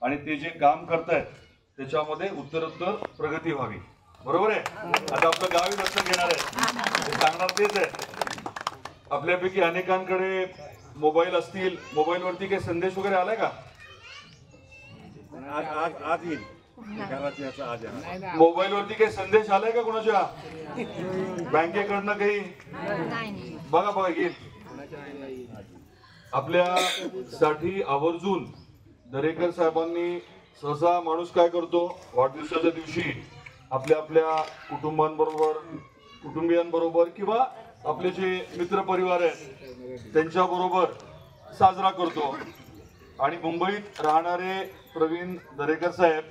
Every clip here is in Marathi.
आणि ते जे काम करतायत त्याच्यामध्ये उत्तरोत्तर प्रगती व्हावी. बरोबर आहे. आता आपलं गावही दत्तक घेणार आहे, ते सांगणार तेच आहे. आपल्यापैकी अनेकांकडे मोबाईल असतील, मोबाईलवरती काही संदेश वगैरे आलाय का? आज येईल. मोबाईल वरती काही संदेश आलाय का कोणाच्या बँकेकडनं काही? बघा बघा येईल. आपल्यासाठी आवर्जून दरेकर साहेबांनी, सहसा माणूस काय करतो, वाढदिवसाच्या दिवशी आपल्या आपल्या कुटुंबियांबरोबर किंवा आपले जे मित्र परिवार आहेत त्यांच्याबरोबर साजरा करतो. आणि मुंबईत राहणारे प्रवीण दरेकर साहेब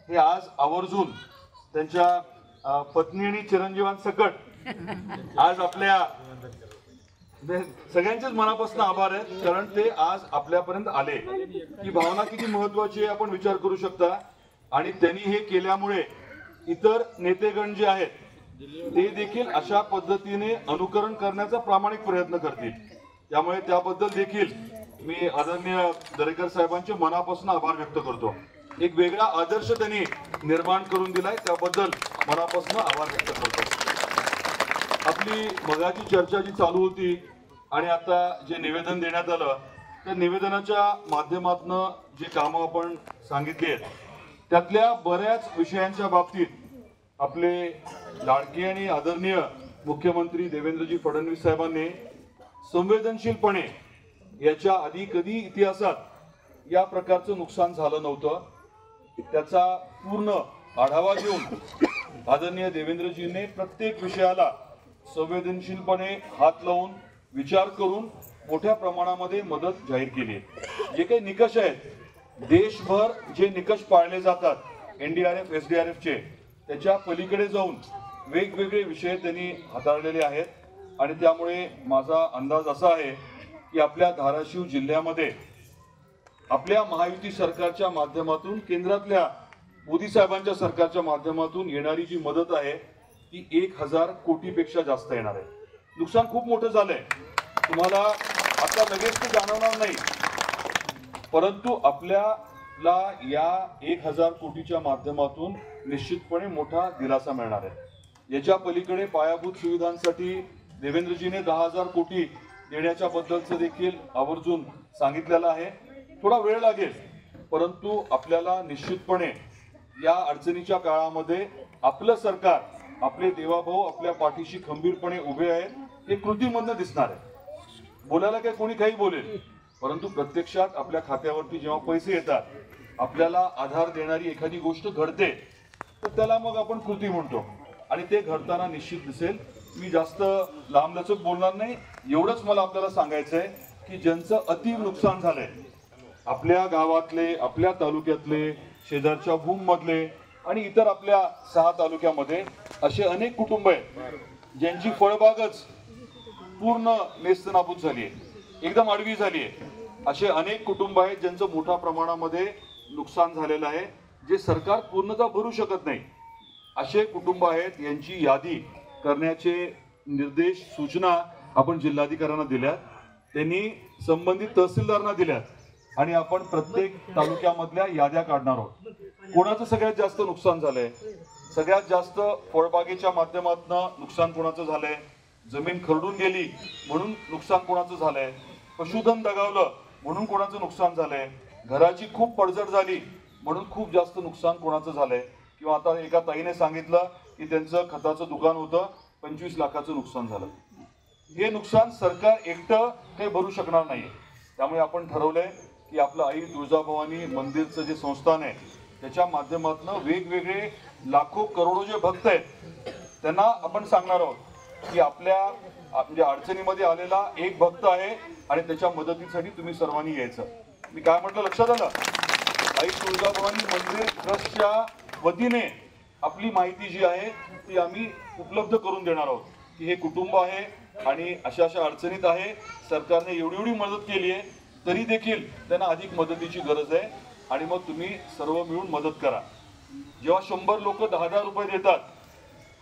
हे आज आवर्जून त्यांच्या पत्नी आणि चिरंजीवांसकट आज आपल्या सगळ्यांचेच मनापासून आभार आहेत, कारण ते आज आपल्यापर्यंत आले. ही भावना किती महत्वाची आहे आपण विचार करू शकता. आणि त्यांनी हे केल्यामुळे इतर नेतेगण जे आहेत ते देखील अशा पद्धतीने अनुकरण करण्याचा प्रामाणिक प्रयत्न करतील. त्यामुळे त्याबद्दल देखील मी आदरणीय दरेकर साहेबांचे मनापासून आभार व्यक्त करतो. एक वेगळा आदर्श त्यांनी निर्माण करून दिलाय, त्याबद्दल मनापासून आभार व्यक्त करतो. आपली मगाची चर्चा जी चालू होती आणि आता जे निवेदन देण्यात आलं, त्या निवेदनाच्या माध्यमातून जे कामं आपण सांगितली आहेत त्यातल्या बऱ्याच विषयांच्या बाबतीत आपले लाडके आणि आदरणीय मुख्यमंत्री देवेंद्रजी फडणवीस साहेबांनी संवेदनशीलपणे याच्या आधी कधी इतिहासात या प्रकारचं नुकसान झालं नव्हतं त्याचा पूर्ण आढावा घेऊन आदरणीय देवेंद्रजींनी प्रत्येक विषयाला संवेदनशीलपणे हात लावून विचार करून मोठ्या प्रमाणामध्ये मदत जाहीर केली. जे काही निकष आहेत, देशभर जे निकष पाळले जातात NDRF SDRF चे, त्याच्या पलीकडे जाऊन वेगवेगळे विषय त्यांनी हाताळलेले आहेत. आणि त्यामुळे माझा अंदाज असा आहे की आपल्या धाराशिव जिल्ह्यामध्ये आपल्या महायुती सरकारच्या माध्यमातून, केंद्रातल्या मोदी साहेबांच्या सरकारच्या माध्यमातून येणारी जी मदत आहे ती 1000 कोटीपेक्षा जास्त येणार आहे. नुकसान खूप मोठं झालंय, तुम्हाला आता लगेच ते जाणवणार नाही, परंतु आपल्याला या 1000 कोटीच्या माध्यमातून निश्चितपणे मोठा दिलासा मिळणार आहे. याच्या पलीकडे पायाभूत सुविधांसाठी देवेंद्रजीने 10,000 कोटी देण्याच्या बद्दलचं देखील आवर्जून सांगितलेलं आहे. थोडा वेळ लागेल, परंतु आपल्याला निश्चितपणे या अडचणीच्या काळामध्ये आपलं सरकार, आपले देवाभाऊ आपल्या पाठीशी खंबीरपणे उभे आहेत, हे कृतीमधनं दिसणार आहे. बोलायला काय कोणी काही बोलेल, परंतु प्रत्यक्षात आपल्या खात्यावरती जेव्हा पैसे येतात, आपल्याला आधार देणारी एखादी गोष्ट घडते, तर त्याला मग आपण कृती म्हणतो आणि ते घडताना निश्चित दिसेल. मी जास्त लांबलचक बोलणार नाही, एवढंच मला आपल्याला सांगायचं आहे की ज्यांचं अति नुकसान झालंय, आपल्या गावातले, आपल्या तालुक्यातले, शेजारच्या भूममधले आणि इतर आपल्या 6 तालुक्यामध्ये असे अनेक कुटुंब आहेत ज्यांची फळबागच पूर्ण नेस्तनाबूत झाली आहे, एकदम आडवी झाली आहे. असे अनेक कुटुंब आहेत ज्यांचं मोठ्या प्रमाणामध्ये नुकसान झालेलं आहे, जे सरकार पूर्णतः भरू शकत नाही. असे कुटुंब आहेत, यांची यादी करण्याचे निर्देश, सूचना आपण जिल्हाधिकाऱ्यांना दिल्यात, त्यांनी संबंधित तहसीलदारांना दिल्यात आणि आपण प्रत्येक तालुक्यामधल्या याद्या काढणार आहोत. कोणाचं सगळ्यात जास्त नुकसान झालंय, सगळ्यात जास्त फळबागेच्या माध्यमातून नुकसान कोणाचं झालंय, जमीन खरडून गेली म्हणून नुकसान कोणाचं झालंय, पशुधन दगावलं म्हणून कोणाचं नुकसान झालंय, घराची खूप पडझड झाली म्हणून खूप जास्त नुकसान कोणाचं झालंय, किंवा आता एका ताईने सांगितलं की त्यांचं खताचं दुकान होतं, 25 लाखाचं नुकसान झालं. हे नुकसान सरकार एकटं काही भरू शकणार नाही. त्यामुळे आपण ठरवलंय की आपलं आई तुळजाभवानी मंदिरचं जे संस्थान आहे त्याच्या माध्यमातून वेगवेगळे लाखो करोडो जे भक्त आहेत त्यांना आपण सांगणार आहोत की आपल्या म्हणजे अडचणीमध्ये आलेला एक भक्त आहे आणि त्याच्या मदतीसाठी तुम्ही सर्वांनी यायचं. मी काय म्हटलं लक्षात आलं? आई तुळजाभवानी मंदिर ट्रस्टच्या वतीने आपली माहिती जी आहे ती आम्ही उपलब्ध करून देणार आहोत की हे कुटुंब आहे आणि अशा अशा अडचणीत आहे, सरकारने एवढी मदत केली आहे, तरी देखील त्यांना अधिक मदतीची गरज आहे आणि मग तुम्ही सर्व मिळून मदत करा. जेव्हा 100 लोक 10,000 रुपये देतात,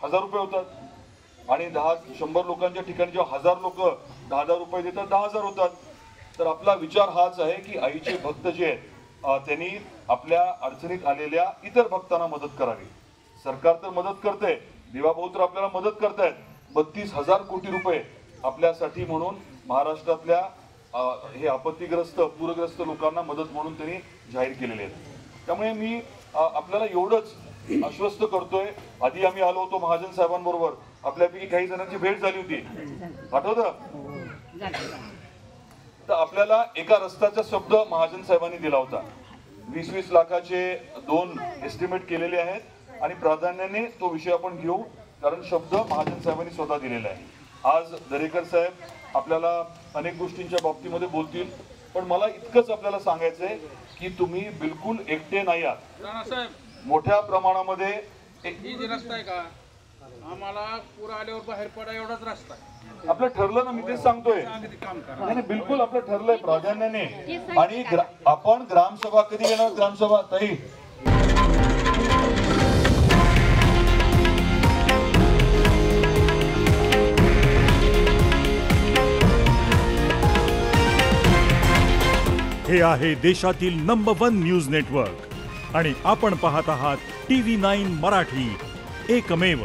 1000 रुपये होतात आणि 100 लोकांच्या ठिकाणी जेव्हा 1000 लोक 10,000 रुपये देतात 10,000 होतात. तर आपला विचार हाच आहे की आईचे भक्त जे आहेत त्यांनी आपल्या अडचणीत आलेल्या इतर भक्तांना मदत करावी. सरकार तर मदत करते, दिवाभाऊ तर आपल्याला मदत करतायत. 32,000 कोटी रुपये आपल्यासाठी म्हणून महाराष्ट्रातल्या हे आपत्तीग्रस्त पूरग्रस्त लोकांना मदत म्हणून त्यांनी जाहीर केलेले आहेत. त्यामुळे मी आपल्याला एवढंच आश्वस्त करतोय. आधी आम्ही आलो होतो महाजन साहेबांबरोबर, आपल्यापैकी काही जणांची भेट झाली होती, आठवतं? तर आपल्याला एका रस्त्याचा शब्द महाजन साहेबांनी दिला होता. 20-20 लाखाचे 2 एस्टिमेट केलेले आहेत आणि प्राधान्याने तो विषय आपण घेऊ, कारण शब्द महाजन साहेबांनी स्वतः दिलेला आहे. आज दरेकर साहेब आपल्याला अनेक गोष्टींच्या बाबतीमध्ये बोलतील, पण मला इतकंच आपल्याला सांगायचंय की तुम्ही बिलकुल एकटे नाही आहात. मोठ्या प्रमाणामध्ये रस्ता आहे का आम्हाला पूर आल्यावर बाहेर पडा एवढाच रस्ता आहे. आपलं ठरलं ना, मी तेच सांगतोय. नाही बिलकुल आपलं ठरलंय प्राधान्याने. आणि आपण ग्रामसभा कधी घेणार? ग्रामसभा ताई हे आहे देशातील नंबर 1 न्यूज नेटवर्क आणि आपण पाहत आहात TV9 मराठी, एकमेव.